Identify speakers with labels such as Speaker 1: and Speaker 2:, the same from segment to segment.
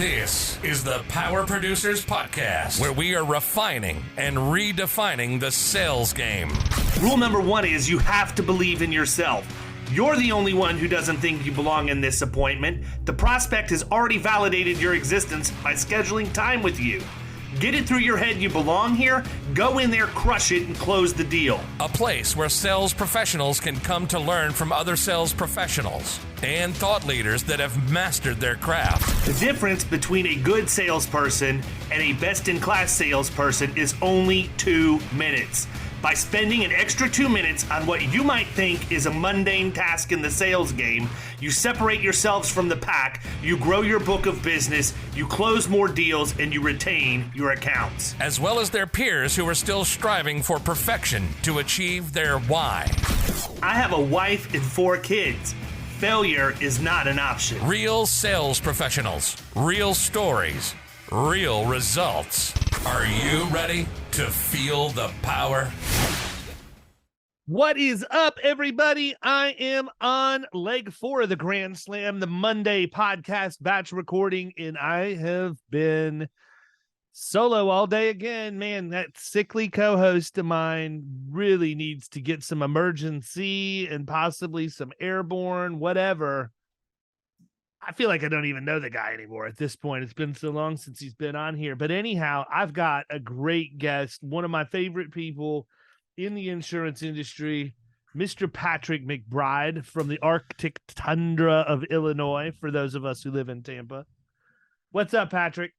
Speaker 1: This is the Power Producers Podcast, where we are refining and redefining the sales game.
Speaker 2: Rule number one is you have to believe in yourself. You're the only one who doesn't think you belong in this appointment. The prospect has already validated your existence by scheduling time with you. Get it through your head you belong here, go in there, crush it, and close the deal.
Speaker 1: A place where sales professionals can come to learn from other sales professionals and thought leaders that have mastered their craft.
Speaker 2: The difference between a good salesperson and a best-in-class salesperson is only 2 minutes. By spending an extra 2 minutes on what you might think is a mundane task in the sales game, you separate yourselves from the pack, you grow your book of business, you close more deals, and you retain your accounts.
Speaker 1: As well as their peers who are still striving for perfection to achieve their why.
Speaker 2: I have a wife and 4 kids. Failure is not an option.
Speaker 1: Real sales professionals, real stories, real results. Are you ready to feel the power?
Speaker 3: What is up, everybody? I am on leg 4 of the Grand Slam, the Monday podcast batch recording, and I have been solo all day again. Man, that sickly co-host of mine really needs to get some emergency and possibly some airborne, whatever. I feel like I don't even know the guy anymore at this point. It's been so long since he's been on here. But anyhow, I've got a great guest, one of my favorite people in the insurance industry, Mr. Patrick McBride from the Arctic tundra of Illinois, for those of us who live in Tampa. What's up, Patrick?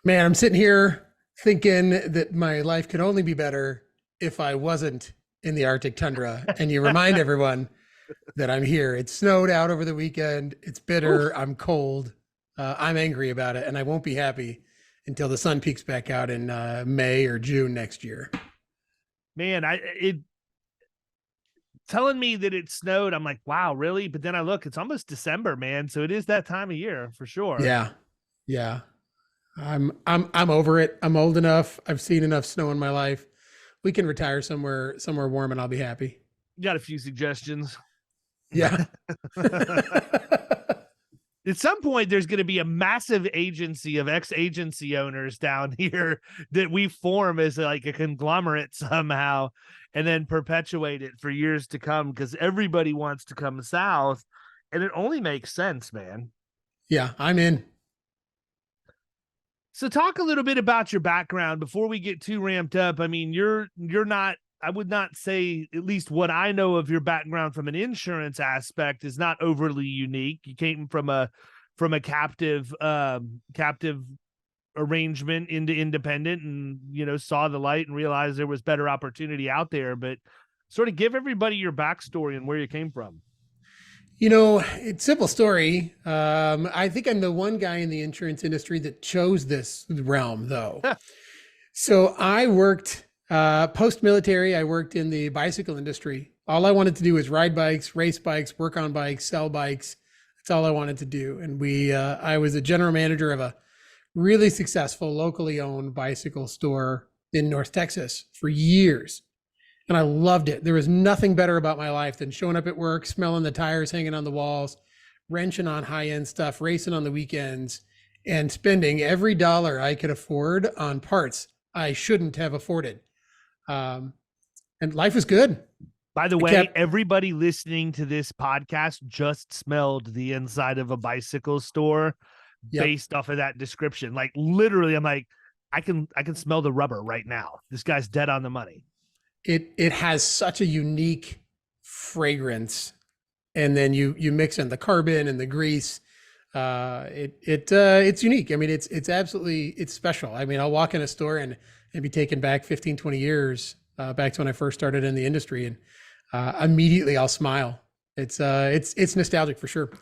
Speaker 4: Man, I'm sitting here thinking that my life could only be better if I wasn't in the Arctic tundra. And you remind everyone that I'm here. It snowed out over the weekend. It's bitter. I'm cold. I'm angry about it, and I won't be happy until the sun peeks back out in May or June next year.
Speaker 3: Man, telling me that it snowed, I'm like, wow, really? But then I look, it's almost December, man. So it is that time of year for sure.
Speaker 4: Yeah. I'm over it. I'm old enough. I've seen enough snow in my life. We can retire somewhere warm, and I'll be happy.
Speaker 3: You got a few suggestions?
Speaker 4: Yeah.
Speaker 3: At some point, there's going to be a massive agency of ex-agency owners down here that we form as like a conglomerate somehow and then perpetuate it for years to come because everybody wants to come south, and it only makes sense, man.
Speaker 4: Yeah, I'm in.
Speaker 3: So talk a little bit about your background before we get too ramped up. I mean, you're not, I would not say, at least what I know of your background from an insurance aspect is not overly unique. You came from a captive arrangement into independent and, saw the light and realized there was better opportunity out there, but sort of give everybody your backstory and where you came from.
Speaker 4: It's a simple story. I think I'm the one guy in the insurance industry that chose this realm though. So I worked post-military, I worked in the bicycle industry. All I wanted to do was ride bikes, race bikes, work on bikes, sell bikes. That's all I wanted to do. And I was a general manager of a really successful locally owned bicycle store in North Texas for years. And I loved it. There was nothing better about my life than showing up at work, smelling the tires hanging on the walls, wrenching on high-end stuff, racing on the weekends, and spending every dollar I could afford on parts I shouldn't have afforded. And life was good.
Speaker 3: By the way, everybody listening to this podcast just smelled the inside of a bicycle store based off of that description. Like literally, I'm like, I can smell the rubber right now. This guy's dead on the money.
Speaker 4: It has such a unique fragrance, and then you mix in the carbon and the grease. It's unique. I mean, it's absolutely, it's special. I mean, I'll walk in a store and be taken back 15, 20 years back to when I first started in the industry, and immediately I'll smile. It's nostalgic for sure.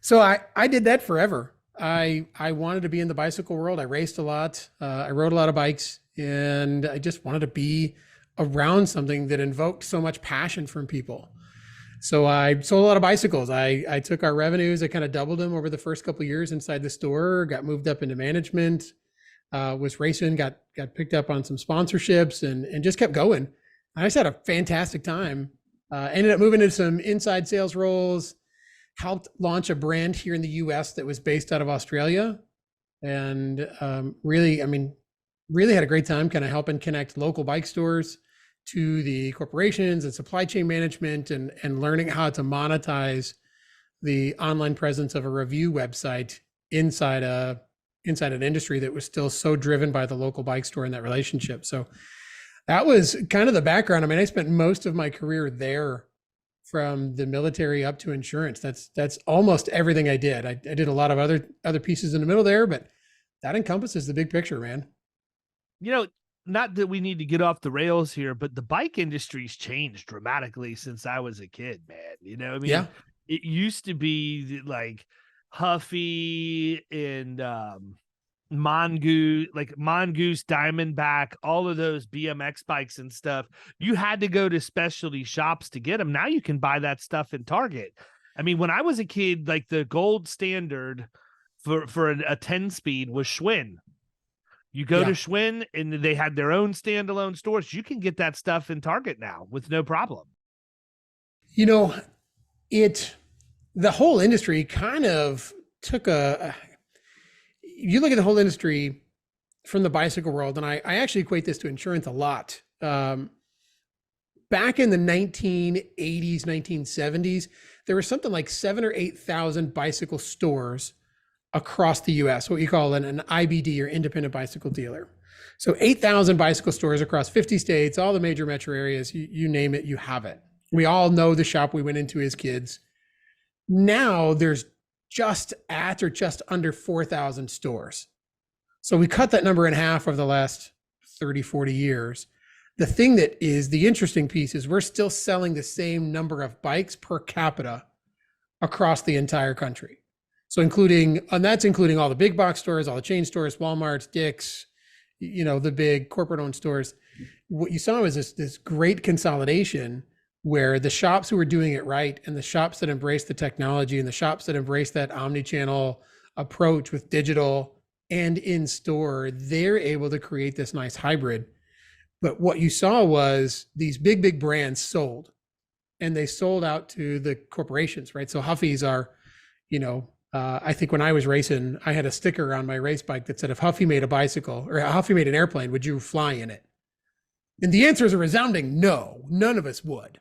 Speaker 4: So I did that forever. I wanted to be in the bicycle world. I raced a lot. I rode a lot of bikes, and I just wanted to be around something that invoked so much passion from people. So I sold a lot of bicycles. I took our revenues, I kind of doubled them over the first couple of years inside the store, got moved up into management, was racing, got picked up on some sponsorships and just kept going. I just had a fantastic time. Ended up moving into some inside sales roles, helped launch a brand here in the US that was based out of Australia. and really, I mean, really had a great time kind of helping connect local bike stores to the corporations and supply chain management, and learning how to monetize the online presence of a review website inside an industry that was still so driven by the local bike store and that relationship. So that was kind of the background. I mean, I spent most of my career there, from the military up to insurance. That's almost everything I did. I did a lot of other pieces in the middle there, but that encompasses the big picture, man.
Speaker 3: You know, not that we need to get off the rails here, but the bike industry's changed dramatically since I was a kid, man. You know, I mean,
Speaker 4: Yeah.
Speaker 3: It used to be like Huffy and Mongoose, Diamondback, all of those BMX bikes and stuff. You had to go to specialty shops to get them. Now you can buy that stuff in Target. I mean, when I was a kid, like the gold standard for a 10-speed was Schwinn. You go to Schwinn and they had their own standalone stores. You can get that stuff in Target now with no problem.
Speaker 4: You know, the whole industry kind of took you look at the whole industry from the bicycle world, and I actually equate this to insurance a lot. Back in the 1980s, 1970s, there was something like 7,000 or 8,000 bicycle stores across the US, what you call an IBD, or independent bicycle dealer. So 8,000 bicycle stores across 50 states, all the major metro areas, you name it, you have it. We all know the shop we went into as kids. Now there's just under 4,000 stores. So we cut that number in half over the last 30, 40 years. The thing that is the interesting piece is we're still selling the same number of bikes per capita across the entire country. So that's including all the big box stores, all the chain stores, Walmart's, Dick's, you know, the big corporate owned stores. What you saw was this great consolidation, where the shops who were doing it right, and the shops that embrace the technology, and the shops that embrace that omni-channel approach with digital and in store, they're able to create this nice hybrid. But what you saw was these big brands sold, and they sold out to the corporations, right? So Huffy's are, you know, I think when I was racing, I had a sticker on my race bike that said, if Huffy made a bicycle, or Huffy made an airplane, would you fly in it? And the answer is a resounding no, none of us would.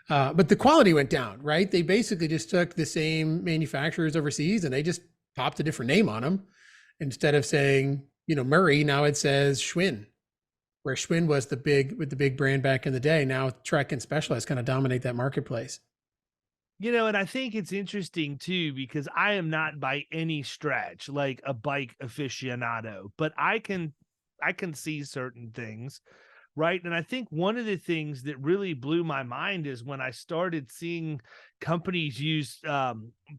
Speaker 4: But the quality went down, right? They basically just took the same manufacturers overseas and they just popped a different name on them. Instead of saying, you know, Murray, now it says Schwinn, where Schwinn was the big brand back in the day. Now Trek and Specialized kind of dominate that marketplace.
Speaker 3: You know, and I think it's interesting too, because I am not by any stretch like a bike aficionado, but I can see certain things. Right. And I think one of the things that really blew my mind is when I started seeing companies use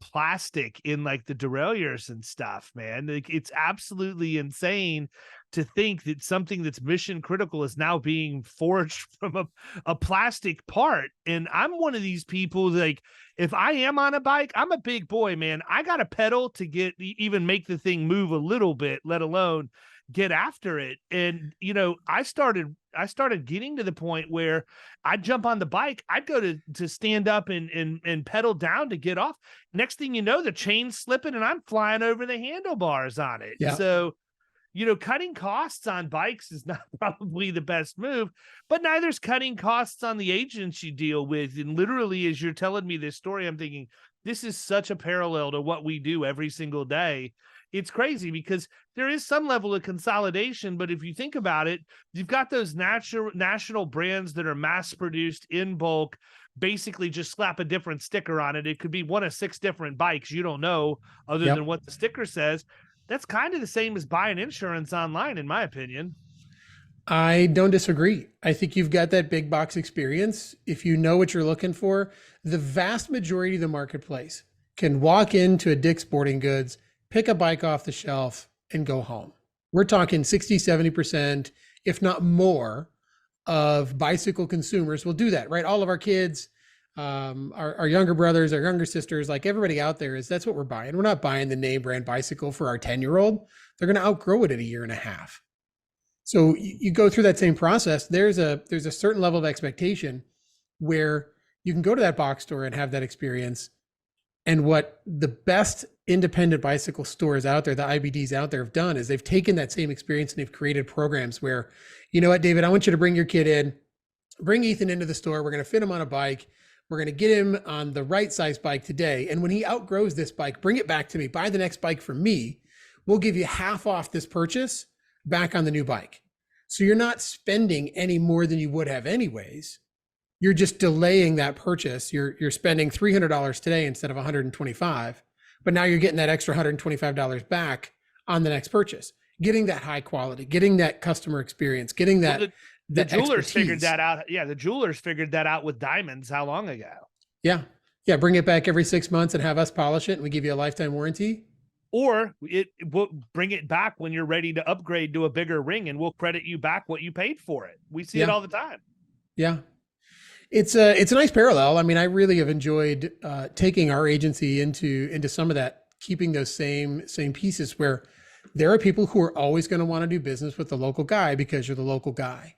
Speaker 3: plastic in like the derailleurs and stuff, man. Like, it's absolutely insane to think that something that's mission critical is now being forged from a plastic part. And I'm one of these people, like, if I am on a bike, I'm a big boy, man. I got to pedal to even make the thing move a little bit, let alone get after it. And, you know, I started getting to the point where I'd jump on the bike, I'd go to stand up and pedal down to get off. Next thing you know, the chain's slipping and I'm flying over the handlebars on it. Yeah. So, you know, cutting costs on bikes is not probably the best move, but neither's cutting costs on the agents you deal with. And literally, as you're telling me this story, I'm thinking, this is such a parallel to what we do every single day. It's crazy because there is some level of consolidation, but if you think about it, you've got those national brands that are mass produced in bulk, basically just slap a different sticker on it. It could be one of 6 different bikes. You don't know other than what the sticker says. That's kind of the same as buying insurance online, in my opinion.
Speaker 4: I don't disagree. I think you've got that big box experience. If you know what you're looking for, the vast majority of the marketplace can walk into a Dick's Sporting Goods, pick a bike off the shelf, and go home. We're talking 60, 70%, if not more, of bicycle consumers will do that, right? All of our kids, our younger brothers, our younger sisters, like everybody out there, that's what we're buying. We're not buying the name brand bicycle for our 10-year-old. They're going to outgrow it in a year and a half. So you go through that same process. There's a certain level of expectation where you can go to that box store and have that experience. And what the best independent bicycle stores out there, the IBDs out there, have done is they've taken that same experience and they've created programs where, you know what, David, I want you to bring your kid in, bring Ethan into the store. We're going to fit him on a bike. We're going to get him on the right size bike today. And when he outgrows this bike, bring it back to me. Buy the next bike from me. We'll give you half off this purchase back on the new bike. So you're not spending any more than you would have anyways. You're just delaying that purchase. You're spending $300 today instead of $125, but now you're getting that extra $125 back on the next purchase, getting that high quality, getting that customer experience, getting that.
Speaker 3: The jewelers
Speaker 4: expertise.
Speaker 3: figured that out. Yeah, the jewelers figured that out with diamonds how long ago?
Speaker 4: Yeah. Bring it back every 6 months and have us polish it, and we give you a lifetime warranty.
Speaker 3: Or we'll bring it back when you're ready to upgrade to a bigger ring, and we'll credit you back what you paid for it. We see it all the time.
Speaker 4: Yeah. It's a nice parallel. I mean, I really have enjoyed taking our agency into some of that, keeping those same pieces where there are people who are always going to want to do business with the local guy because you're the local guy.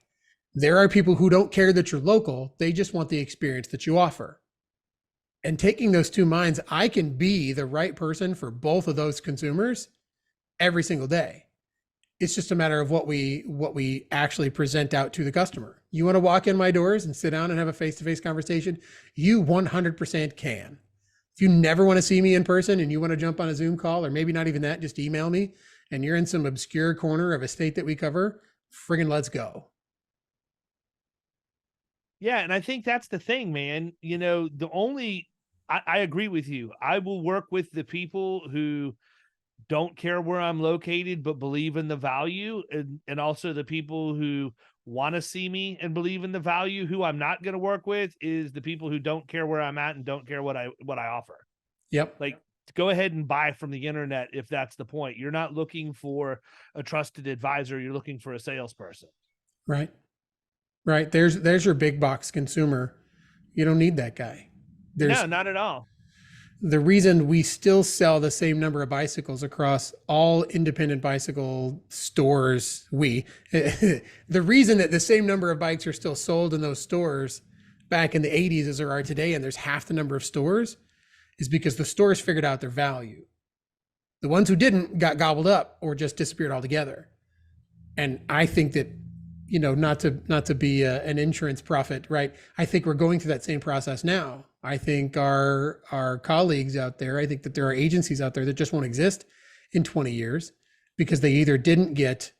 Speaker 4: There are people who don't care that you're local. They just want the experience that you offer. And taking those two minds, I can be the right person for both of those consumers every single day. It's just a matter of what we actually present out to the customer. You want to walk in my doors and sit down and have a face-to-face conversation? You 100% can. If you never want to see me in person and you want to jump on a Zoom call, or maybe not even that, just email me, and you're in some obscure corner of a state that we cover, friggin' let's go.
Speaker 3: Yeah, and I think that's the thing, man. You know, I agree with you. I will work with the people who don't care where I'm located, but believe in the value, and also the people who want to see me and believe in the value. Who I'm not going to work with is the people who don't care where I'm at and don't care what I offer.
Speaker 4: Yep.
Speaker 3: Like, go ahead and buy from the internet if that's the point. You're not looking for a trusted advisor. You're looking for a salesperson.
Speaker 4: Right. There's your big box consumer. You don't need that guy.
Speaker 3: No, not at all.
Speaker 4: The reason we still sell the same number of bicycles across all independent bicycle stores, the reason that the same number of bikes are still sold in those stores back in the 80s as there are today, and there's half the number of stores, is because the stores figured out their value. The ones who didn't got gobbled up or just disappeared altogether. And I think that, you know, not to be an insurance prophet, right? I think we're going through that same process now. I think our colleagues out there, I think that there are agencies out there that just won't exist in 20 years because they either didn't get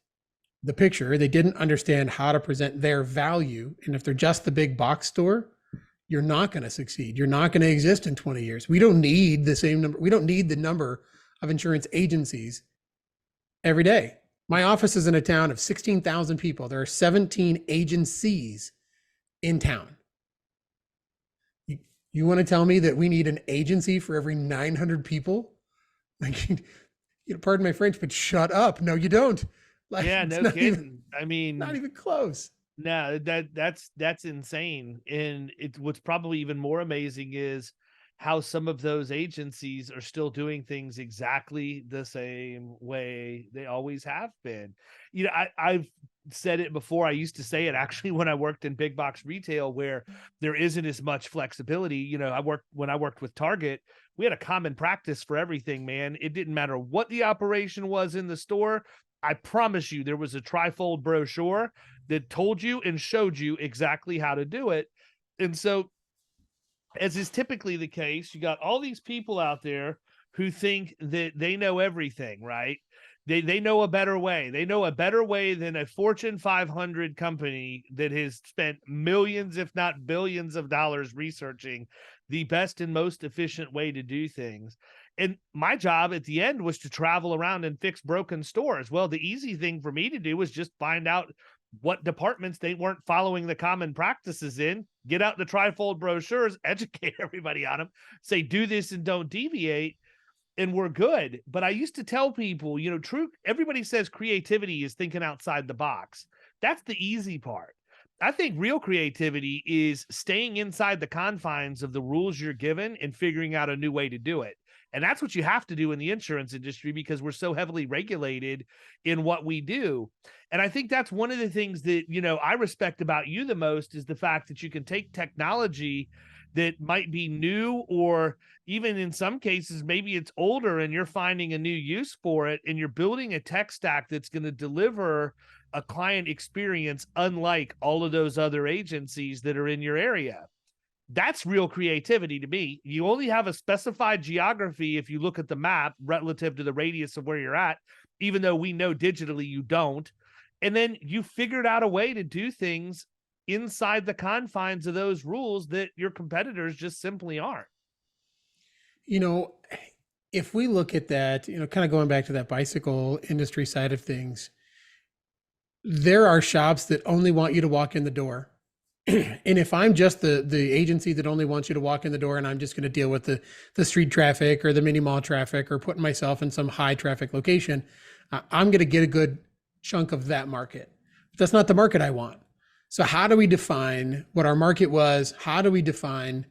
Speaker 4: the picture, they didn't understand how to present their value. And if they're just the big box store, you're not going to succeed. You're not going to exist in 20 years. We don't need the same number. We don't need the number of insurance agencies every day. My office is in a town of 16,000 people. There are 17 agencies in town. You want to tell me that we need an agency for every 900 people? Like, you know, pardon my French, but shut up. No, you don't. Like,
Speaker 3: yeah, no kidding. I mean,
Speaker 4: not even close.
Speaker 3: No, that's insane. And what's probably even more amazing is how some of those agencies are still doing things exactly the same way they always have been. You know, I've said it before. I used to say it actually when I worked in big box retail, where there isn't as much flexibility. You know, when I worked with Target, we had a common practice for everything, man. It didn't matter what the operation was in the store. I promise you, there was a trifold brochure that told you and showed you exactly how to do it. And so, as is typically the case, you got all these people out there who think that they know everything, right? They know a better way. They know a better way than a Fortune 500 company that has spent millions, if not billions of dollars researching the best and most efficient way to do things. And my job at the end was to travel around and fix broken stores. Well, the easy thing for me to do was just find out what departments they weren't following the common practices in, get out the trifold brochures, educate everybody on them, say, do this and don't deviate, and we're good. But I used to tell people, you know, everybody says creativity is thinking outside the box. That's the easy part. I think real creativity is staying inside the confines of the rules you're given and figuring out a new way to do it. And that's what you have to do in the insurance industry because we're so heavily regulated in what we do. And I think that's one of the things that, you know, I respect about you the most is the fact that you can take technology that might be new, or even in some cases, maybe it's older and you're finding a new use for it, and you're building a tech stack that's going to deliver a client experience unlike all of those other agencies that are in your area. That's real creativity to me. You only have a specified geography if you look at the map relative to the radius of where you're at, even though we know digitally you don't. And then you figured out a way to do things inside the confines of those rules that your competitors just simply aren't.
Speaker 4: If we look at that, kind of going back to that bicycle industry side of things, there are shops that only want you to walk in the door. And if I'm just the agency that only wants you to walk in the door, and I'm just going to deal with the street traffic or the mini mall traffic or putting myself in some high traffic location, I'm going to get a good chunk of that market. But that's not the market I want. So how do we define what our market was? How do we define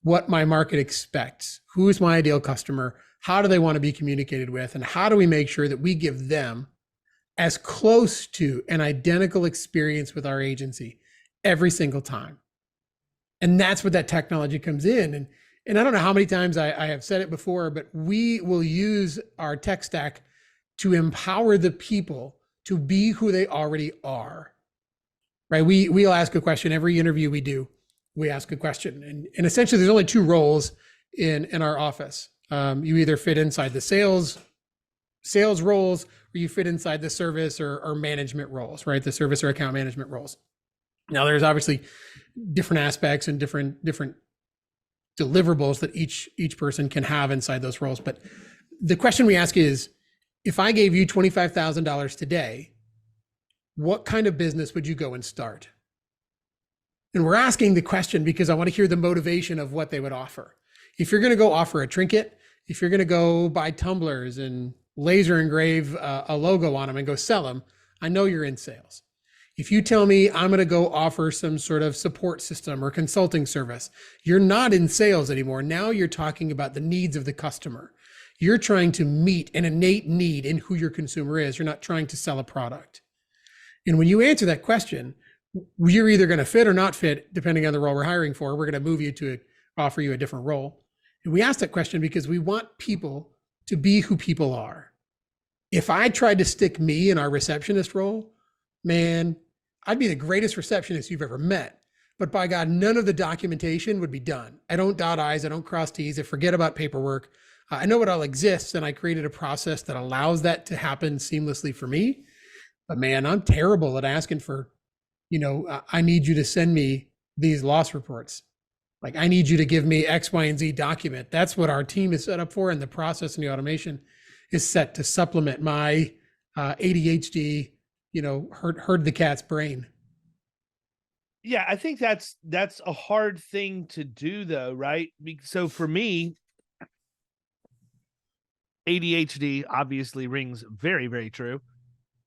Speaker 4: what my market expects? Who's my ideal customer? How do they want to be communicated with? And how do we make sure that we give them as close to an identical experience with our agency every single time? And that's what that technology comes in. And I don't know how many times I have said it before, but we will use our tech stack to empower the people to be who they already are, right? We'll ask a question every interview we do. We ask a question, and essentially there's only two roles in our office. You either fit inside the sales roles, or you fit inside the service or management roles, right? The service or account management roles. Now there's obviously different aspects and different deliverables that each person can have inside those roles. But the question we ask is, if I gave you $25,000 today, what kind of business would you go and start? And we're asking the question because I want to hear the motivation of what they would offer. If you're going to go offer a trinket, if you're going to go buy tumblers and laser engrave a logo on them and go sell them, I know you're in sales. If you tell me I'm going to go offer some sort of support system or consulting service, you're not in sales anymore. Now you're talking about the needs of the customer. You're trying to meet an innate need in who your consumer is. You're not trying to sell a product. And when you answer that question, you're either going to fit or not fit, depending on the role we're hiring for. We're going to move you to offer you a different role. And we ask that question because we want people to be who people are. If I tried to stick me in our receptionist role, man, I'd be the greatest receptionist you've ever met. But by God, none of the documentation would be done. I don't dot I's, I don't cross T's, I forget about paperwork. I know it all exists, and I created a process that allows that to happen seamlessly for me. But man, I'm terrible at asking for, I need you to send me these loss reports. Like, I need you to give me X, Y, and Z document. That's what our team is set up for. And the process and the automation is set to supplement my ADHD, herd the cat's brain.
Speaker 3: Yeah, I think that's a hard thing to do though, right? So for me, ADHD obviously rings very, very true.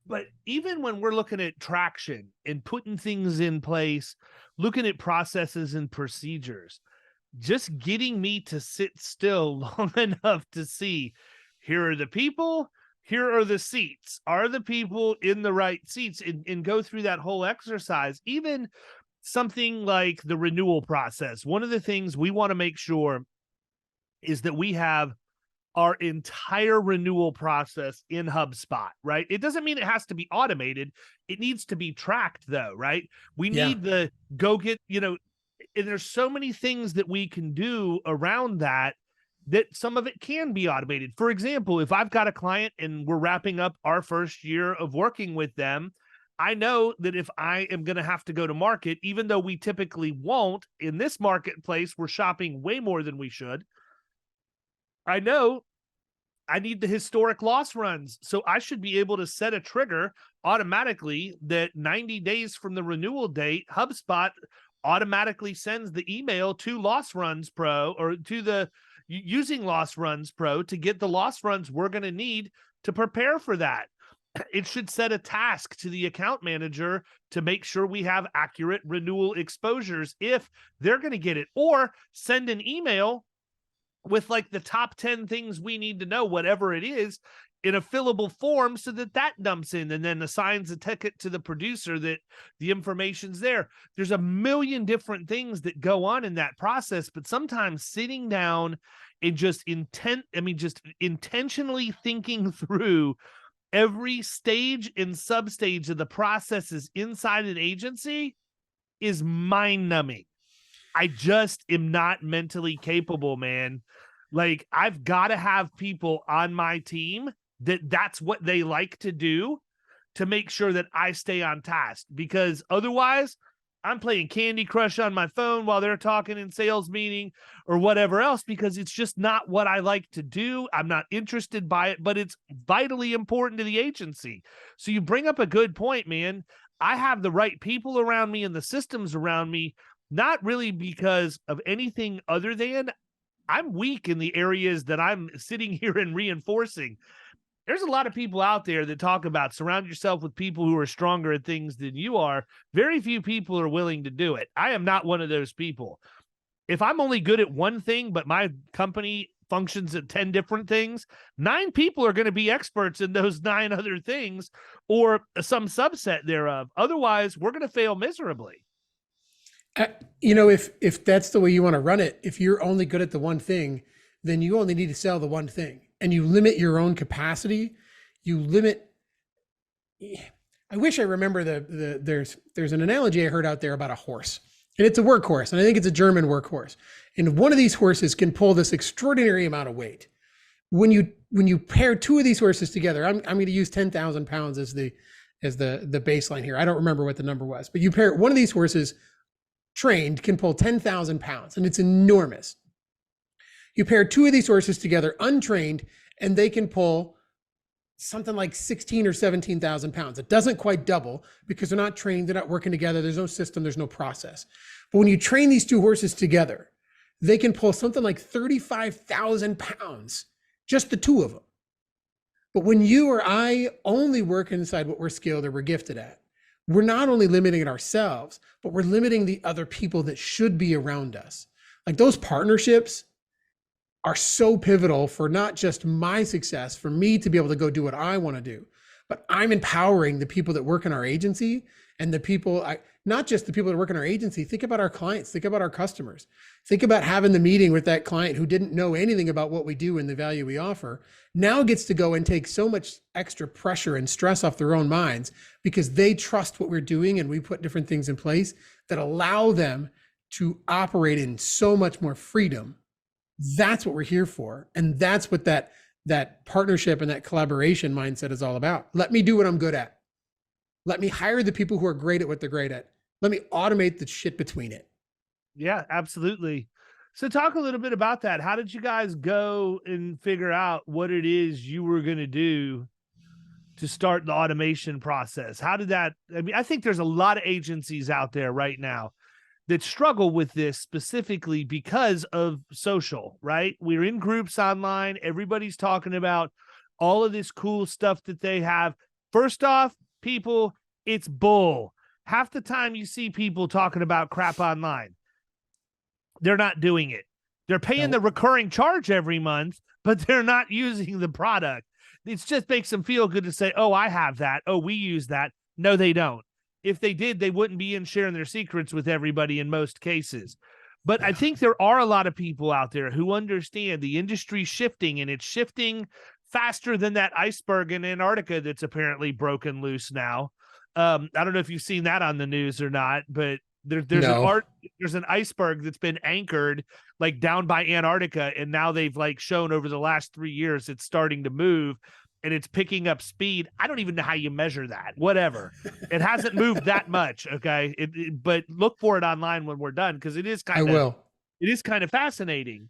Speaker 3: But even when we're looking at traction and putting things in place, looking at processes and procedures, just getting me to sit still long enough to see, here are the people, here are the seats. Are the people in the right seats? And go through that whole exercise. Even something like the renewal process. One of the things we want to make sure is that we have our entire renewal process in HubSpot, right? It doesn't mean it has to be automated. It needs to be tracked though, right? We need the go get, and there's so many things that we can do around that some of it can be automated. For example, if I've got a client and we're wrapping up our first year of working with them, I know that if I am going to have to go to market, even though we typically won't, in this marketplace, we're shopping way more than we should. I know I need the historic loss runs. So I should be able to set a trigger automatically that 90 days from the renewal date, HubSpot automatically sends the email to Loss Runs Pro or to the using Loss Runs Pro to get the loss runs we're going to need to prepare for that. It should set a task to the account manager to make sure we have accurate renewal exposures if they're going to get it, or send an email with like the top 10 things we need to know, whatever it is, in a fillable form so that dumps in and then assigns a ticket to the producer that the information's there. There's a million different things that go on in that process, but sometimes sitting down and just intentionally thinking through every stage and substage of the processes inside an agency is mind-numbing. I just am not mentally capable, man. Like, I've got to have people on my team that's what they like to do to make sure that I stay on task, because otherwise I'm playing Candy Crush on my phone while they're talking in sales meeting or whatever else, because it's just not what I like to do. I'm not interested by it, but it's vitally important to the agency. So you bring up a good point, man. I have the right people around me and the systems around me, not really because of anything other than I'm weak in the areas that I'm sitting here and reinforcing. There's a lot of people out there that talk about surround yourself with people who are stronger at things than you are. Very few people are willing to do it. I am not one of those people. If I'm only good at one thing, but my company functions at 10 different things, 9 people are going to be experts in those 9 other things or some subset thereof. Otherwise, we're going to fail miserably.
Speaker 4: If that's the way you want to run it, if you're only good at the one thing, then you only need to sell the one thing, and you limit your own capacity. I wish I remember there's an analogy I heard out there about a horse, and it's a workhorse, and I think it's a German workhorse. And one of these horses can pull this extraordinary amount of weight. When you pair 2 of these horses together, I'm going to use 10,000 pounds as the baseline here. I don't remember what the number was, but you pair one of these horses trained can pull 10,000 pounds, and it's enormous. You pair 2 of these horses together, untrained, and they can pull something like 16 or 17,000 pounds. It doesn't quite double because they're not trained, they're not working together, there's no system, there's no process. But when you train these 2 horses together, they can pull something like 35,000 pounds, just the 2 of them. But when you or I only work inside what we're skilled or we're gifted at, we're not only limiting ourselves, but we're limiting the other people that should be around us. Like, those partnerships are so pivotal for not just my success, for me to be able to go do what I want to do, but I'm empowering the people that work in our agency and not just the people that work in our agency. Think about our clients, think about our customers, think about having the meeting with that client who didn't know anything about what we do and the value we offer, now gets to go and take so much extra pressure and stress off their own minds because they trust what we're doing, and we put different things in place that allow them to operate in so much more freedom. That's what we're here for. And that's what that partnership and that collaboration mindset is all about. Let me do what I'm good at. Let me hire the people who are great at what they're great at. Let me automate the shit between it.
Speaker 3: Yeah, absolutely. So talk a little bit about that. How did you guys go and figure out what it is you were going to do to start the automation process? How did that, I think there's a lot of agencies out there right now that struggle with this specifically because of social, right? We're in groups online. Everybody's talking about all of this cool stuff that they have. First off, people, it's bull. Half the time you see people talking about crap online, they're not doing it. They're paying the recurring charge every month, but they're not using the product. It just makes them feel good to say, oh, I have that. Oh, we use that. No, they don't. If they did, they wouldn't be in sharing their secrets with everybody in most cases. But I think there are a lot of people out there who understand the industry shifting, and it's shifting faster than that iceberg in Antarctica that's apparently broken loose now. I don't know if you've seen that on the news or not, but there's an iceberg that's been anchored like down by Antarctica, and now they've like shown over the last 3 years it's starting to move. And it's picking up speed. I don't even know how you measure that. Whatever. It hasn't moved that much. Okay. But look for it online when we're done, because it is kind of fascinating.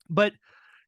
Speaker 3: But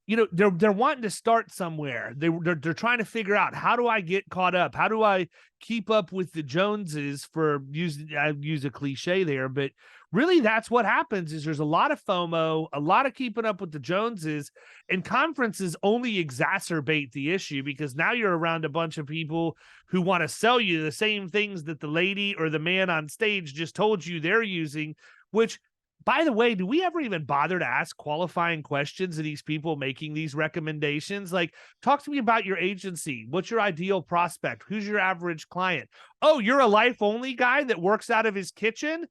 Speaker 3: they're wanting to start somewhere. They're trying to figure out, how do I get caught up? How do I keep up with the Joneses, I use a cliche there, but really that's what happens. Is there's a lot of FOMO, a lot of keeping up with the Joneses, and conferences only exacerbate the issue, because now you're around a bunch of people who want to sell you the same things that the lady or the man on stage just told you they're using, which By the way, do we ever even bother to ask qualifying questions to these people making these recommendations? Like, talk to me about your agency. What's your ideal prospect? Who's your average client? Oh, you're a life-only guy that works out of his kitchen?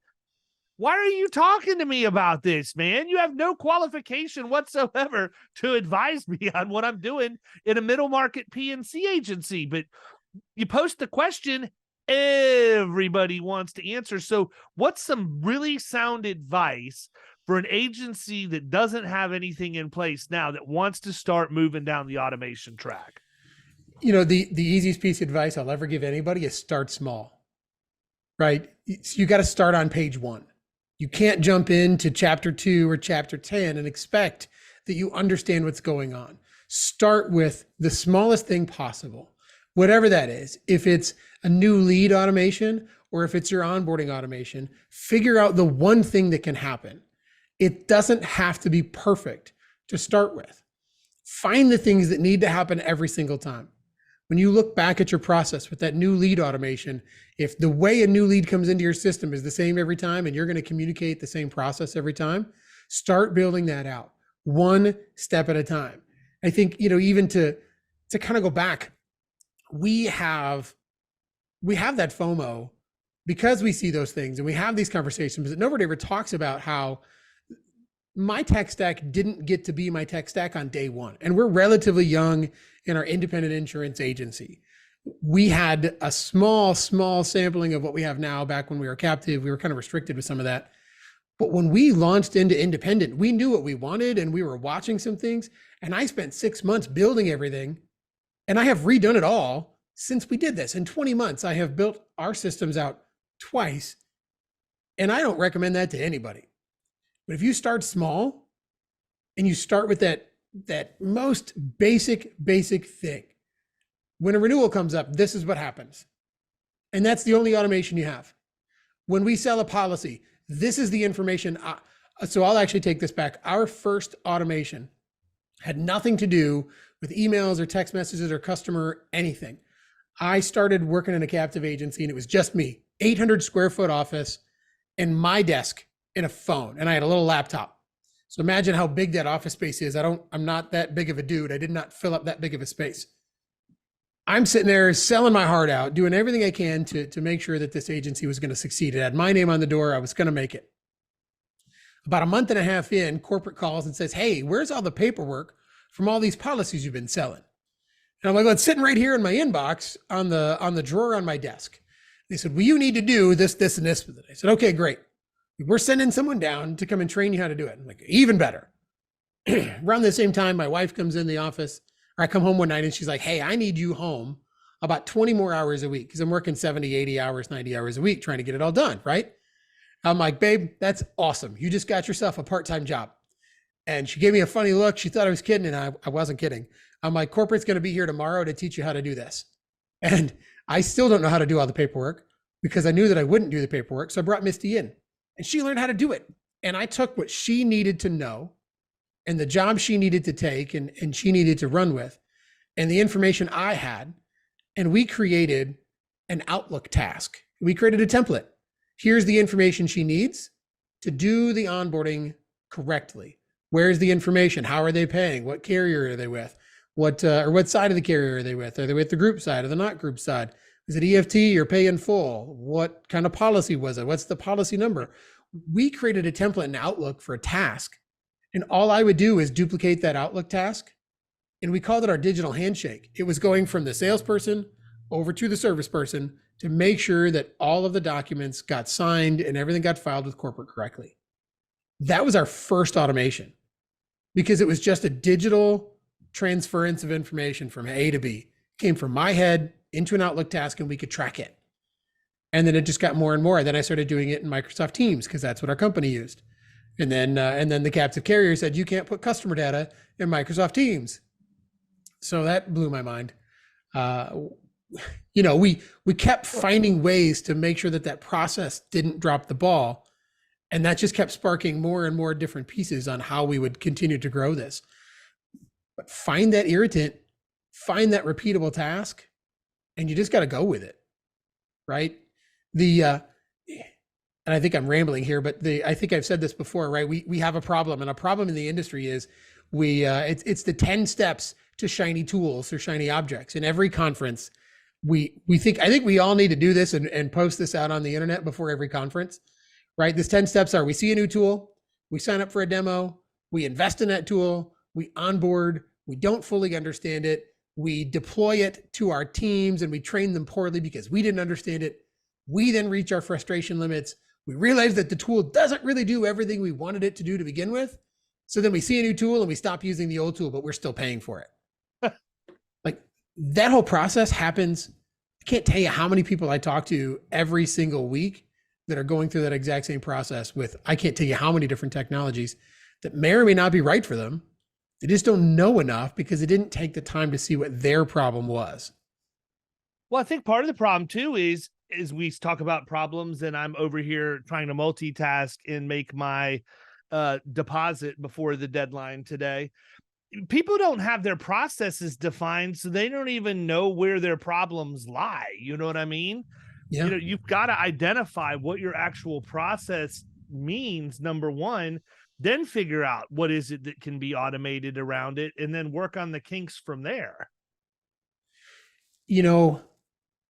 Speaker 3: Why are you talking to me about this, man? You have no qualification whatsoever to advise me on what I'm doing in a middle market P&C agency. But you post the question, everybody wants to answer. So what's some really sound advice for an agency that doesn't have anything in place now that wants to start moving down the automation track?
Speaker 4: You know, the easiest piece of advice I'll ever give anybody is start small, right? You got to start on page 1. You can't jump into chapter 2 or chapter 10 and expect that you understand what's going on. Start with the smallest thing possible, whatever that is. If it's a new lead automation or if it's your onboarding automation, figure out the one thing that can happen. It doesn't have to be perfect to start with. Find the things that need to happen every single time. When you look back at your process with that new lead automation, if the way a new lead comes into your system is the same every time and you're going to communicate the same process every time, start building that out one step at a time. I think, you know, even to kind of go back, we have that FOMO because we see those things and we have these conversations, but nobody ever talks about how my tech stack didn't get to be my tech stack on day one. And we're relatively young in our independent insurance agency. We had a small sampling of what we have now. Back when we were captive, we were kind of restricted with some of that. But when we launched into independent, we knew what we wanted and we were watching some things. And I spent 6 months building everything. And I have redone it all since we did this. In 20 months, I have built our systems out twice. And I don't recommend that to anybody. But if you start small and you start with that most basic thing, when a renewal comes up, this is what happens. And that's the only automation you have. When we sell a policy, this is the information. So I'll actually take this back. Our first automation had nothing to do with emails or text messages or customer anything. I started working in a captive agency and it was just me, 800 square foot office and my desk and a phone. And I had a little laptop. So imagine how big that office space is. I'm not that big of a dude. I did not fill up that big of a space. I'm sitting there selling my heart out, doing everything I can to make sure that this agency was going to succeed. It had my name on the door. I was going to make it. About a month and a half in, corporate calls and says, "Hey, where's all the paperwork from all these policies you've been selling?" And I'm like, "Well, it's sitting right here in my inbox on the drawer on my desk." They said, "Well, you need to do this, this, and this with it." I said, "Okay, great. We're sending someone down to come and train you how to do it." I'm like, "Even better." Around the same time, my wife comes in the office, or I come home one night and she's like, "Hey, I need you home about 20 more hours a week," because I'm working 70, 80 hours, 90 hours a week trying to get it all done, right? I'm like, "Babe, that's awesome. You just got yourself a part-time job." And she gave me a funny look. She thought I was kidding, and I wasn't kidding. I'm like, "Corporate's going to be here tomorrow to teach you how to do this." And I still don't know how to do all the paperwork because I knew that I wouldn't do the paperwork. So I brought Misty in and she learned how to do it. And I took what she needed to know and the job she needed to take and she needed to run with and the information I had. And we created an Outlook task. We created a template. Here's the information she needs to do the onboarding correctly. Where's the information? How are they paying? What carrier are they with? What side of the carrier are they with? Are they with the group side or the not group side? Is it EFT or pay in full? What kind of policy was it? What's the policy number? We created a template in Outlook for a task. And all I would do is duplicate that Outlook task. And we called it our digital handshake. It was going from the salesperson over to the service person to make sure that all of the documents got signed and everything got filed with corporate correctly. That was our first automation because it was just a digital transference of information from A to B. It came from my head into an Outlook task and we could track it. And then it just got more and more. Then I started doing it in Microsoft Teams because that's what our company used. And then the captive carrier said, "You can't put customer data in Microsoft Teams." So that blew my mind. We kept finding ways to make sure that process didn't drop the ball. And that just kept sparking more and more different pieces on how we would continue to grow this. But find that irritant, find that repeatable task, and you just got to go with it, right? and I think I'm rambling here, but I think I've said this before, right? We have a problem, and a problem in the industry is it's the 10 steps to shiny tools or shiny objects. In every conference, I think we all need to do this and post this out on the internet before every conference, right? These 10 steps are: we see a new tool, we sign up for a demo, we invest in that tool, we onboard, we don't fully understand it, we deploy it to our teams and we train them poorly because we didn't understand it. We then reach our frustration limits. We realize that the tool doesn't really do everything we wanted it to do to begin with. So then we see a new tool and we stop using the old tool, but we're still paying for it. Like, that whole process happens. I can't tell you how many people I talk to every single week that are going through that exact same process with, I can't tell you how many different technologies that may or may not be right for them. They just don't know enough because they didn't take the time to see what their problem was.
Speaker 3: Well, I think part of the problem too is we talk about problems and I'm over here trying to multitask and make my deposit before the deadline today. People don't have their processes defined, so they don't even know where their problems lie. You know what I mean?
Speaker 4: Yeah.
Speaker 3: You've got to identify what your actual process means, number one, then figure out what is it that can be automated around it, and then work on the kinks from there.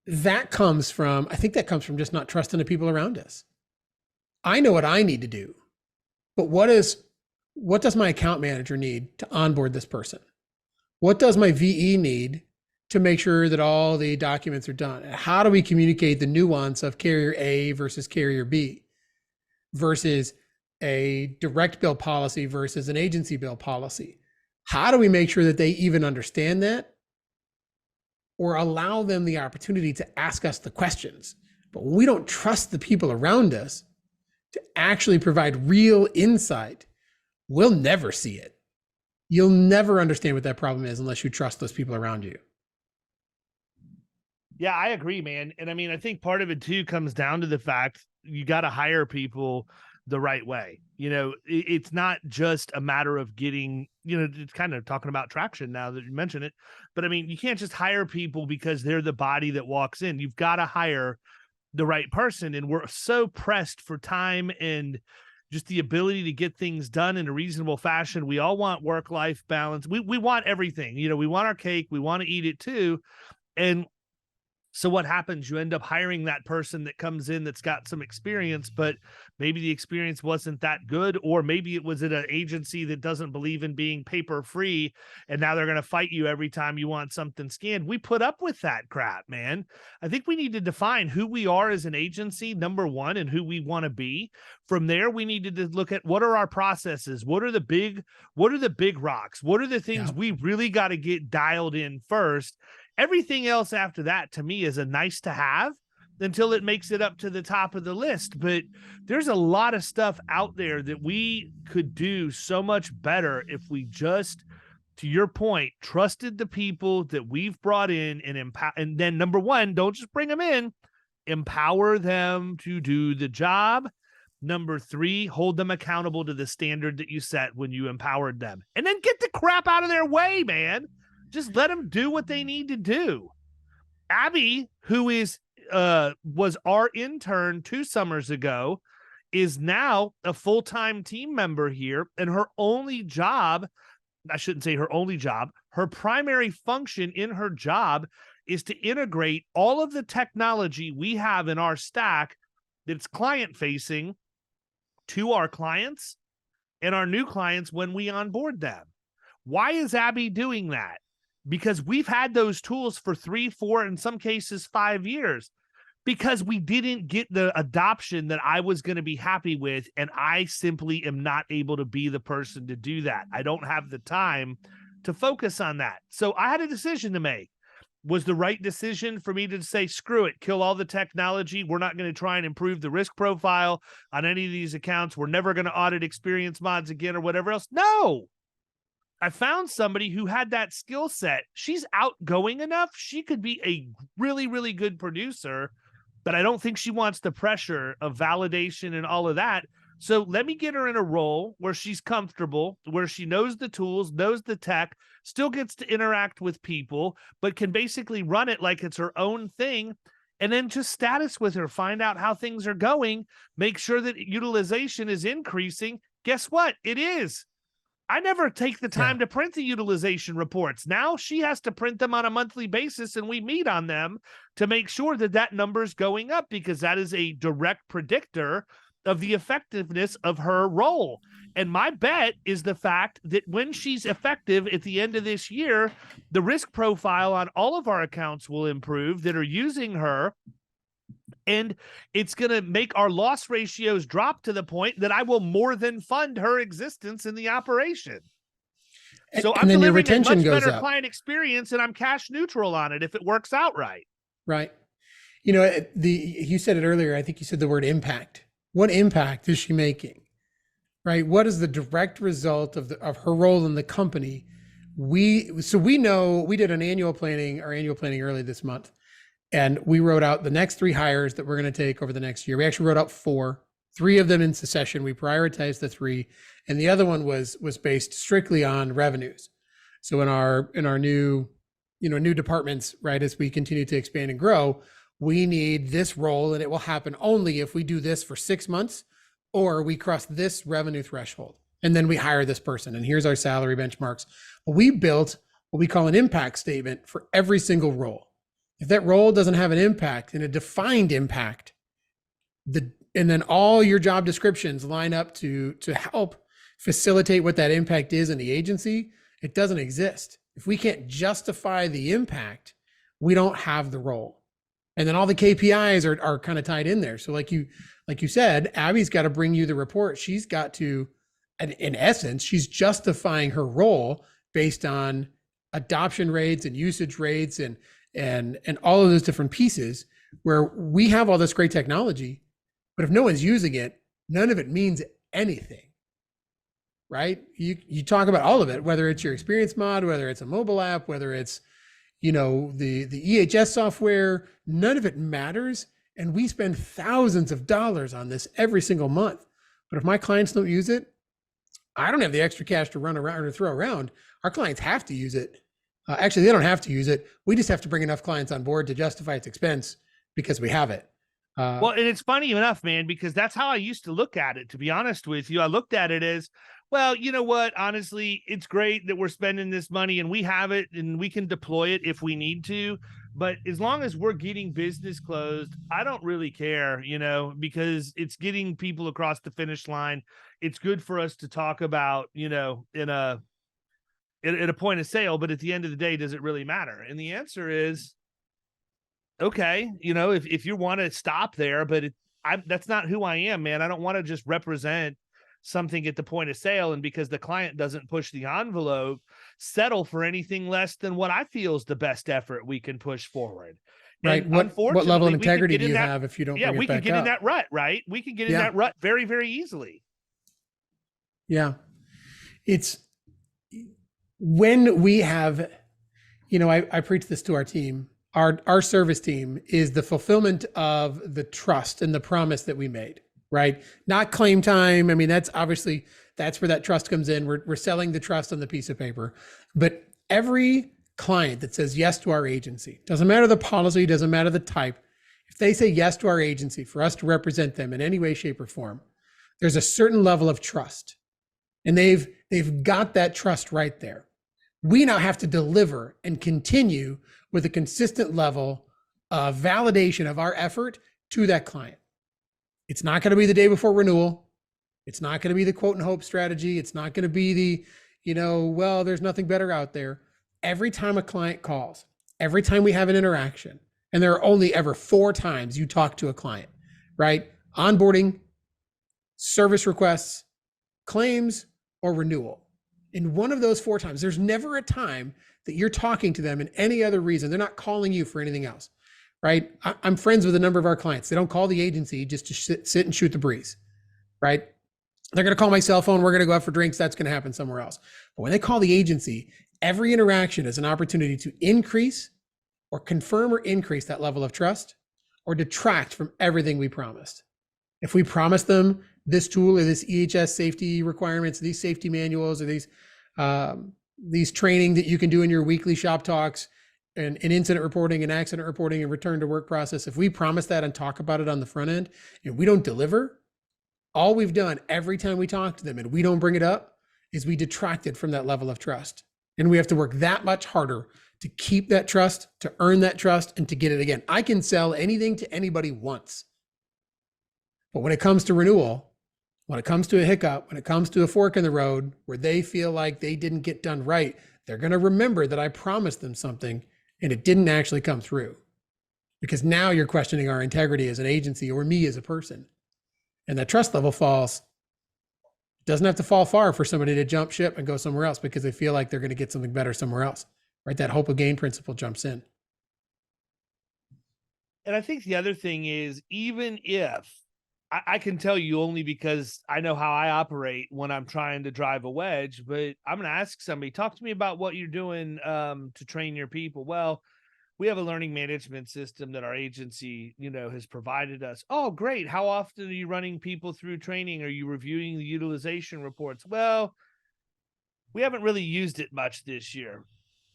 Speaker 4: That comes from just not trusting the people around us. I know what I need to do, but what does my account manager need to onboard this person? What does my VE need to make sure that all the documents are done? How do we communicate the nuance of carrier A versus carrier B versus a direct bill policy versus an agency bill policy? How do we make sure that they even understand that, or allow them the opportunity to ask us the questions? But when we don't trust the people around us to actually provide real insight, we'll never see it. You'll never understand what that problem is unless you trust those people around you.
Speaker 3: Yeah, I agree, man. And I mean, I think part of it too comes down to the fact you got to hire people the right way. It's not just a matter of getting, it's kind of talking about traction now that you mention it, but I mean, you can't just hire people because they're the body that walks in. You've got to hire the right person. And we're so pressed for time and just the ability to get things done in a reasonable fashion. We all want work-life balance. We want everything, we want our cake. We want to eat it too. And so what happens? You end up hiring that person that comes in that's got some experience, but maybe the experience wasn't that good, or maybe it was at an agency that doesn't believe in being paper free, and now they're going to fight you every time you want something scanned. We put up with that crap, man. I think we need to define who we are as an agency, number one, and who we want to be. From there, we needed to look at what are our processes, what are the big rocks, what are the things we really got to get dialed in first. Everything else after that, to me, is a nice to have until it makes it up to the top of the list. But there's a lot of stuff out there that we could do so much better if we just, to your point, trusted the people that we've brought in and empower. And then number one, don't just bring them in, empower them to do the job. Number three, hold them accountable to the standard that you set when you empowered them. And then get the crap out of their way, man. Just let them do what they need to do. Abby, who was our intern 2 summers ago, is now a full-time team member here. And her only job, I shouldn't say her only job, her primary function in her job is to integrate all of the technology we have in our stack that's client-facing to our clients and our new clients when we onboard them. Why is Abby doing that? Because we've had those tools for 3, 4, in some cases 5 years, because we didn't get the adoption that I was going to be happy with. And I simply am not able to be the person to do that. I don't have the time to focus on that. So I had a decision to make. Was the right decision for me to say, screw it, kill all the technology. We're not going to try and improve the risk profile on any of these accounts. We're never going to audit experience mods again or whatever else. No. I found somebody who had that skill set. She's outgoing enough. She could be a really, really good producer, but I don't think she wants the pressure of validation and all of that. So let me get her in a role where she's comfortable, where she knows the tools, knows the tech, still gets to interact with people, but can basically run it like it's her own thing. and then just status with her, find out how things are going, make sure that utilization is increasing. Guess what? It is. I never take the time to print the utilization reports. Now she has to print them on a monthly basis, and we meet on them to make sure that that number is going up, because that is a direct predictor of the effectiveness of her role. And my bet is the fact that when she's effective at the end of this year, the risk profile on all of our accounts will improve that are using her. And it's going to make our loss ratios drop to the point that I will more than fund her existence in the operation. So I'm
Speaker 4: then your
Speaker 3: delivering
Speaker 4: retention
Speaker 3: a much
Speaker 4: goes
Speaker 3: better
Speaker 4: up.
Speaker 3: client experience, and I'm cash neutral on it if it works out right.
Speaker 4: Right. You know, you said it earlier. I think you said the word impact. What impact is she making? Right. What is the direct result of her role in the company? We know we did our annual planning early this month. And we wrote out the next 3 hires that we're going to take over the next year. We actually wrote out 4, 3 of them in succession. We prioritized the 3, and the other one was based strictly on revenues. So in our new, new departments, right, as we continue to expand and grow, we need this role, and it will happen only if we do this for 6 months, or we cross this revenue threshold, and then we hire this person. And here's our salary benchmarks. We built what we call an impact statement for every single role. If that role doesn't have an impact and a defined impact, and then all your job descriptions line up to help facilitate what that impact is in the agency, it doesn't exist. If we can't justify the impact, we don't have the role. And then all the KPIs are kind of tied in there. So like you said, Abby's got to bring you the report. She's got to, in essence, she's justifying her role based on adoption rates and usage rates and all of those different pieces, where we have all this great technology, but if no one's using it, none of it means anything, right? You talk about all of it, whether it's your experience mod, whether it's a mobile app, whether it's, the EHS software, none of it matters. And we spend thousands of dollars on this every single month. But if my clients don't use it, I don't have the extra cash to run around or throw around. Our clients have to use it. Actually, they don't have to use it. We just have to bring enough clients on board to justify its expense because we have it.
Speaker 3: Well, and it's funny enough, man, because that's how I used to look at it. To be honest with you, I looked at it as, well, you know what? Honestly, it's great that we're spending this money and we have it and we can deploy it if we need to. But as long as we're getting business closed, I don't really care, because it's getting people across the finish line. It's good for us to talk about, at a point of sale, but at the end of the day, does it really matter? And the answer is, okay, if you want to stop there, but that's not who I am, man. I don't want to just represent something at the point of sale, and because the client doesn't push the envelope, settle for anything less than what I feel is the best effort we can push forward.
Speaker 4: Right. What level of integrity do you have if you don't?
Speaker 3: Yeah, we can get in that rut, right? We can get in that rut very, very easily.
Speaker 4: Yeah, it's when we have, I preach this to our team. Our service team is the fulfillment of the trust and the promise that we made, right? Not claim time. I mean, that's where that trust comes in. We're selling the trust on the piece of paper. But every client that says yes to our agency, doesn't matter the policy, doesn't matter the type, if they say yes to our agency for us to represent them in any way, shape, or form, there's a certain level of trust. And they've got that trust right there. We now have to deliver and continue with a consistent level of validation of our effort to that client. It's not going to be the day before renewal. It's not going to be the quote and hope strategy. It's not going to be the, well, there's nothing better out there. Every time a client calls, every time we have an interaction, and there are only ever 4 times you talk to a client, right? Onboarding, service requests, claims, or renewal. In one of those 4 times, there's never a time that you're talking to them in any other reason. They're not calling you for anything else, right? I'm friends with a number of our clients. They don't call the agency just to sit and shoot the breeze, right? They're going to call my cell phone. We're going to go out for drinks. That's going to happen somewhere else. But when they call the agency, every interaction is an opportunity to increase or confirm or increase that level of trust or detract from everything we promised. If we promise them this tool or this EHS safety requirements, these safety manuals, or these training that you can do in your weekly shop talks, and incident reporting and accident reporting and return to work process, if we promise that and talk about it on the front end and we don't deliver, all we've done every time we talk to them and we don't bring it up is we detracted from that level of trust. And we have to work that much harder to keep that trust, to earn that trust, and to get it again. I can sell anything to anybody once. But when it comes to renewal, when it comes to a hiccup, when it comes to a fork in the road where they feel like they didn't get done right, they're going to remember that I promised them something and it didn't actually come through. Because now you're questioning our integrity as an agency or me as a person. And that trust level falls. It doesn't have to fall far for somebody to jump ship and go somewhere else because they feel like they're going to get something better somewhere else. Right? That hope of gain principle jumps in.
Speaker 3: And I think the other thing is, even if I can tell you only because I know how I operate when I'm trying to drive a wedge, but I'm going to ask somebody, talk to me about what you're doing to train your people. Well, we have a learning management system that our agency, has provided us. Oh, great. How often are you running people through training? Are you reviewing the utilization reports? Well, we haven't really used it much this year.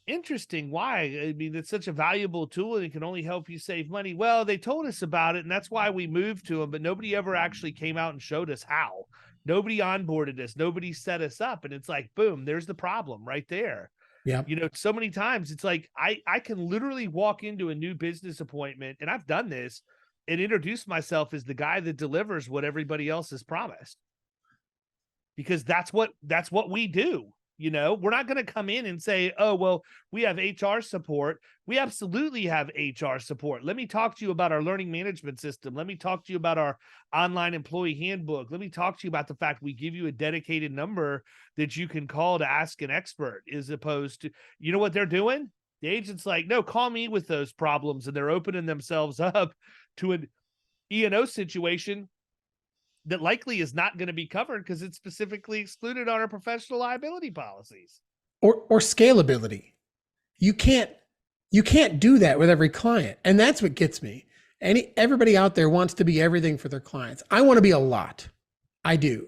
Speaker 3: Interesting. Why? I mean, it's such a valuable tool and it can only help you save money. Well, they told us about it and that's why we moved to them, but nobody ever actually came out and showed us how. Nobody onboarded us. Nobody set us up. And it's like, boom, there's the problem right there.
Speaker 4: Yeah.
Speaker 3: So many times it's like, I can literally walk into a new business appointment, and I've done this, and introduce myself as the guy that delivers what everybody else has promised. Because that's what we do. We're not going to come in and say, oh, well, we have HR support. We absolutely have HR support. Let me talk to you about our learning management system. Let me talk to you about our online employee handbook. Let me talk to you about the fact we give you a dedicated number that you can call to ask an expert, as opposed to, you know what they're doing? The agent's like, no, call me with those problems. And they're opening themselves up to an E&O situation that likely is not going to be covered because it's specifically excluded on our professional liability policies.
Speaker 4: Or scalability. You can't do that with every client. And that's what gets me. Everybody out there wants to be everything for their clients. I want to be a lot. I do.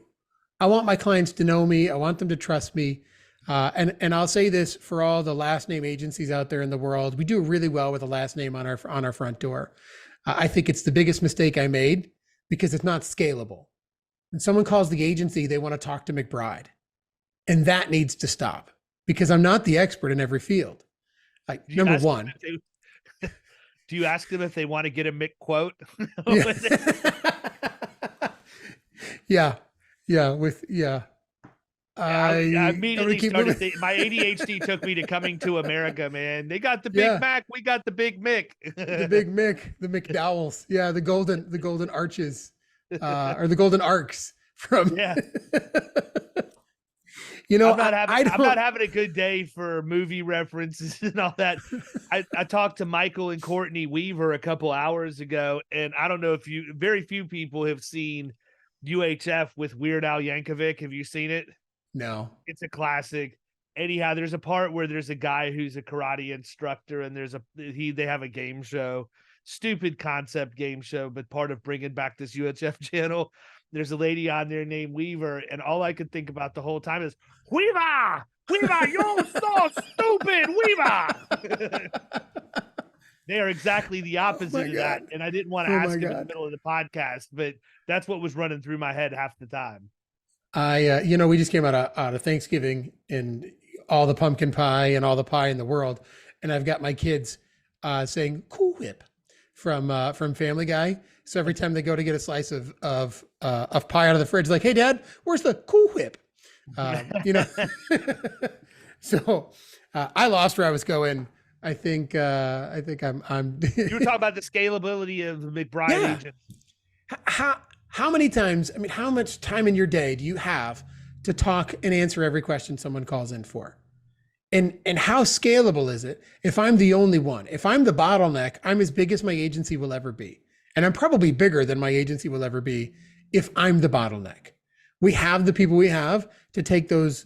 Speaker 4: I want my clients to know me. I want them to trust me. And I'll say this for all the last name agencies out there in the world. We do really well with a last name on our front door. I think it's the biggest mistake I made, because it's not scalable. When someone calls the agency, they want to talk to McBride. And that needs to stop, because I'm not the expert in every field. Like, number one.
Speaker 3: Do you ask them if they want to get a Mick quote?
Speaker 4: Yeah.
Speaker 3: I immediately started. My ADHD took me to Coming to America, man. They got the Big Mac. We got the Big Mick.
Speaker 4: The Big Mick, the McDowells. Yeah, the golden arches, or the golden arcs from. Yeah.
Speaker 3: I'm not having a good day for movie references and all that. I talked to Michael and Courtney Weaver a couple hours ago, and I don't know if very few people have seen UHF with Weird Al Yankovic. Have you seen it?
Speaker 4: No.
Speaker 3: It's a classic. Anyhow, there's a part where there's a guy who's a karate instructor, and they have a game show, stupid concept game show, but part of bringing back this UHF channel. There's a lady on there named Weaver, and all I could think about the whole time is, Weaver, you're so stupid, Weaver. They are exactly the opposite of that, and I didn't want to ask him in the middle of the podcast, but that's what was running through my head half the time.
Speaker 4: We just came out of Thanksgiving and all the pumpkin pie and all the pie in the world, and I've got my kids saying "Cool Whip" from Family Guy. So every time they go to get a slice of pie out of the fridge, like, "Hey, Dad, where's the Cool Whip?" So I lost where I was going. I think I'm.
Speaker 3: You were talking about the scalability of the McBride Agency.
Speaker 4: How many times? I mean, how much time in your day do you have to talk and answer every question someone calls in for? And how scalable is it if I'm the only one? If I'm the bottleneck, I'm as big as my agency will ever be, and I'm probably bigger than my agency will ever be if I'm the bottleneck. We have the people we have to take those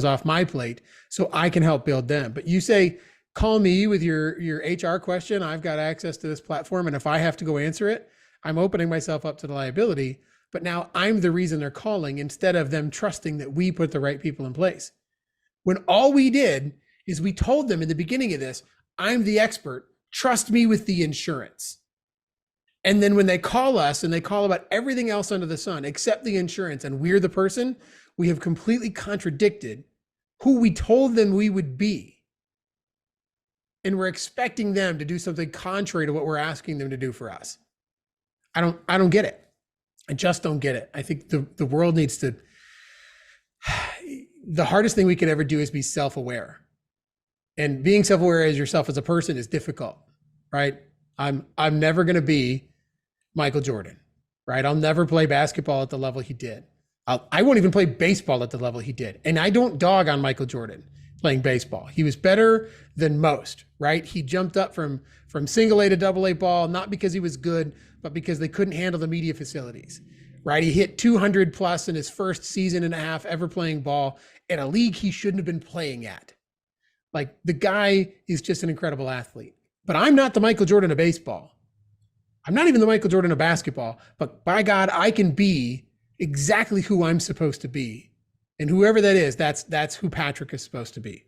Speaker 4: off my plate so I can help build them. But you say, call me with your HR question. I've got access to this platform, and if I have to go answer it, I'm opening myself up to the liability. But now I'm the reason they're calling, instead of them trusting that we put the right people in place. When all we did is we told them in the beginning of this, I'm the expert, trust me with the insurance. And then when they call us and they call about everything else under the sun except the insurance, and we're the person, we have completely contradicted who we told them we would be. And we're expecting them to do something contrary to what we're asking them to do for us. I don't get it. I just don't get it. I think the world needs to, the hardest thing we could ever do is be self-aware. And being self-aware as yourself as a person is difficult, right? I'm never going to be Michael Jordan, right? I'll never play basketball at the level he did. I won't even play baseball at the level he did. And I don't dog on Michael Jordan playing baseball. He was better than most, right? He jumped up from single A to double A ball, not because he was good, but because they couldn't handle the media facilities, right? He hit 200 plus in his first season and a half ever playing ball in a league he shouldn't have been playing at. Like, the guy is just an incredible athlete. But I'm not the Michael Jordan of baseball. I'm not even the Michael Jordan of basketball, but by God, I can be exactly who I'm supposed to be. And whoever that is, that's who Patrick is supposed to be.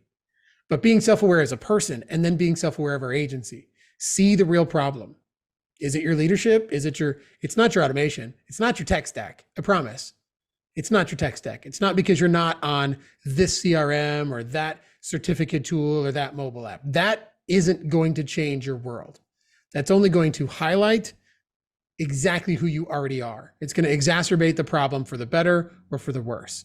Speaker 4: But being self-aware as a person, and then being self-aware of our agency, see the real problem. Is it your leadership? It's not your automation. It's not your tech stack. I promise. It's not your tech stack. It's not because you're not on this CRM or that certificate tool or that mobile app. That isn't going to change your world. That's only going to highlight exactly who you already are. It's going to exacerbate the problem for the better or for the worse.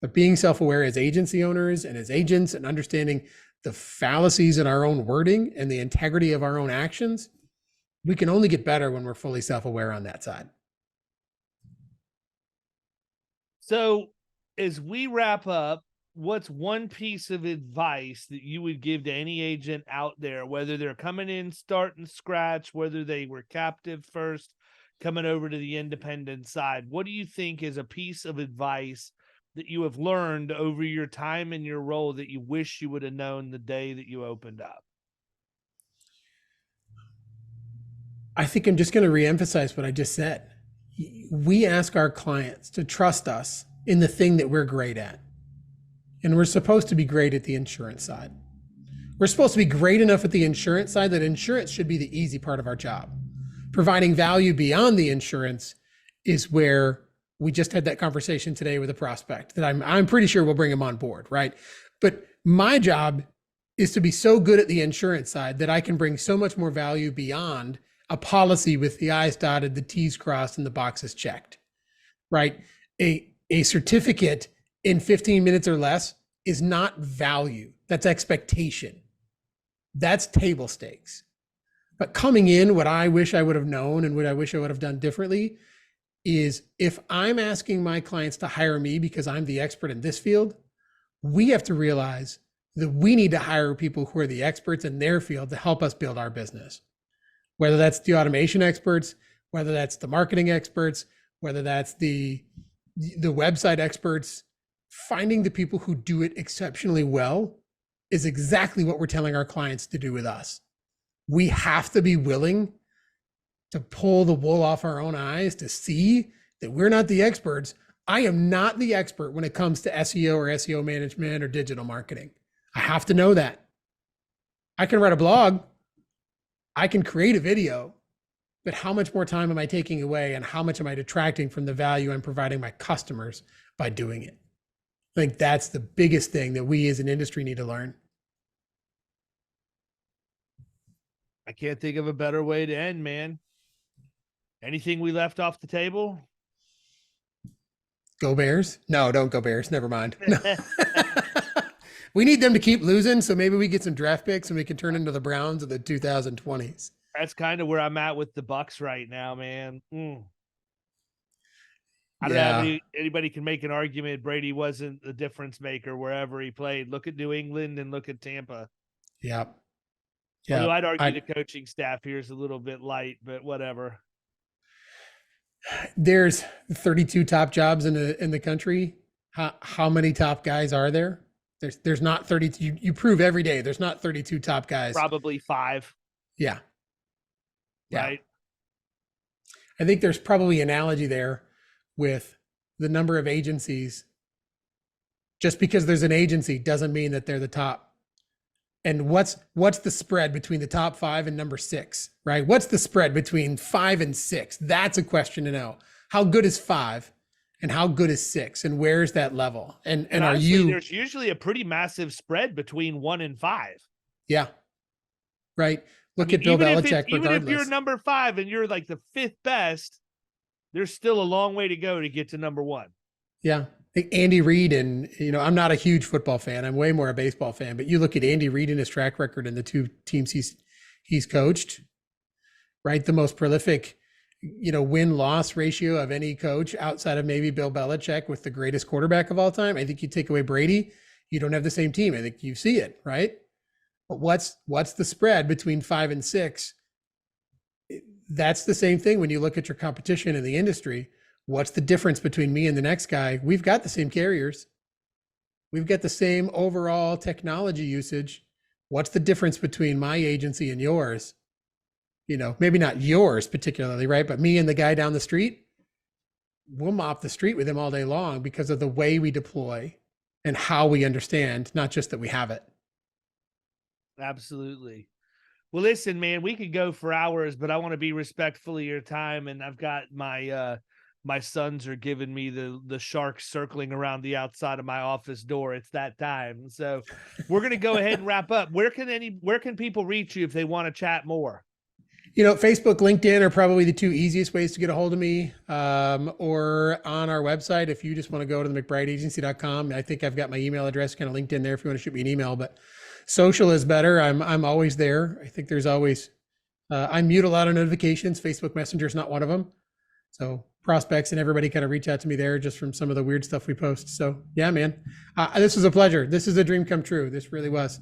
Speaker 4: But being self-aware as agency owners and as agents, and understanding the fallacies in our own wording and the integrity of our own actions, we can only get better when we're fully self-aware on that side.
Speaker 3: So as we wrap up, what's one piece of advice that you would give to any agent out there, whether they're coming in starting scratch, whether they were captive first, coming over to the independent side? What do you think is a piece of advice that you have learned over your time in your role that you wish you would have known the day that you opened up?
Speaker 4: I think I'm just going to reemphasize what I just said. We ask our clients to trust us in the thing that we're great at. And we're supposed to be great at the insurance side. We're supposed to be great enough at the insurance side that insurance should be the easy part of our job. Providing value beyond the insurance is where we just had that conversation today with a prospect that I'm pretty sure we'll bring him on board, right? But my job is to be so good at the insurance side that I can bring so much more value beyond a policy with the I's dotted, the T's crossed, and the boxes checked, right? A certificate in 15 minutes or less is not value. That's expectation. That's table stakes. But coming in, what I wish I would have known and what I wish I would have done differently is, if I'm asking my clients to hire me because I'm the expert in this field, we have to realize that we need to hire people who are the experts in their field to help us build our business. Whether that's the automation experts, whether that's the marketing experts, whether that's the website experts, finding the people who do it exceptionally well is exactly what we're telling our clients to do with us. We have to be willing to pull the wool off our own eyes to see that we're not the experts. I am not the expert when it comes to SEO or SEO management or digital marketing. I have to know that. I can write a blog. I can create a video, but how much more time am I taking away, and how much am I detracting from the value I'm providing my customers by doing it? I think that's the biggest thing that we as an industry need to learn.
Speaker 3: I can't think of a better way to end, man. Anything we left off the table?
Speaker 4: Go Bears? No, don't go Bears. Never mind. No. We need them to keep losing, so maybe we get some draft picks and we can turn into the Browns of the 2020s.
Speaker 3: That's kind of where I'm at with the Bucks right now, man. I don't know. Anybody can make an argument Brady wasn't the difference maker wherever he played. Look at New England and look at Tampa.
Speaker 4: Yeah.
Speaker 3: Although I'd argue the coaching staff here is a little bit light, but whatever.
Speaker 4: There's 32 top jobs in the country. How many top guys are there? There's not 32. You prove every day there's not 32 top guys.
Speaker 3: Probably 5.
Speaker 4: Yeah.
Speaker 3: Right.
Speaker 4: I think there's probably an analogy there with the number of agencies. Just because there's an agency doesn't mean that they're the top. And what's the spread between the top 5 and number 6, right? What's the spread between 5 and 6? That's a question to know. How good is 5 and how good is 6, and where's that level? And honestly,
Speaker 3: there's usually a pretty massive spread between 1 and 5.
Speaker 4: Yeah. Right. Look at Bill Belichick.
Speaker 3: Even if you're number 5 and you're like the 5th best, there's still a long way to go to get to number 1.
Speaker 4: Yeah. Andy Reid, and I'm not a huge football fan. I'm way more a baseball fan, but you look at Andy Reid and his track record and the 2 teams he's coached, right? The most prolific, win-loss ratio of any coach outside of maybe Bill Belichick, with the greatest quarterback of all time. I think you take away Brady, you don't have the same team. I think you see it, right? But what's the spread between 5 and 6? That's the same thing when you look at your competition in the industry. What's the difference between me and the next guy? We've got the same carriers. We've got the same overall technology usage. What's the difference between my agency and yours? Maybe not yours particularly, right? But me and the guy down the street, we'll mop the street with him all day long because of the way we deploy and how we understand, not just that we have it.
Speaker 3: Absolutely. Well, listen, man, we could go for hours, but I want to be respectful of your time. And I've got my sons are giving me the sharks circling around the outside of my office door. It's that time. So we're going to go ahead and wrap up. Where can people reach you if they want to chat more?
Speaker 4: Facebook, LinkedIn are probably the 2 easiest ways to get a hold of me, or on our website. If you just want to go to the McBrideAgency.com, I think I've got my email address kind of linked in there if you want to shoot me an email, but social is better. I'm always there. I think there's always, I mute a lot of notifications. Facebook Messenger is not one of them. So prospects and everybody kind of reach out to me there just from some of the weird stuff we post. So yeah, man, this was a pleasure. This is a dream come true. This really was.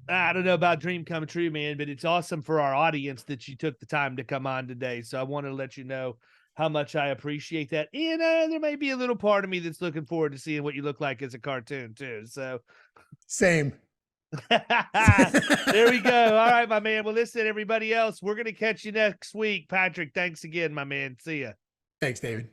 Speaker 3: I don't know about dream come true, man, but it's awesome for our audience that you took the time to come on today. So I wanted to let you know how much I appreciate that. And there may be a little part of me that's looking forward to seeing what you look like as a cartoon too. So
Speaker 4: same.
Speaker 3: There we go. All right, my man. Well, listen, everybody else, we're going to catch you next week. Patrick, thanks again, my man. See ya.
Speaker 4: Thanks, David.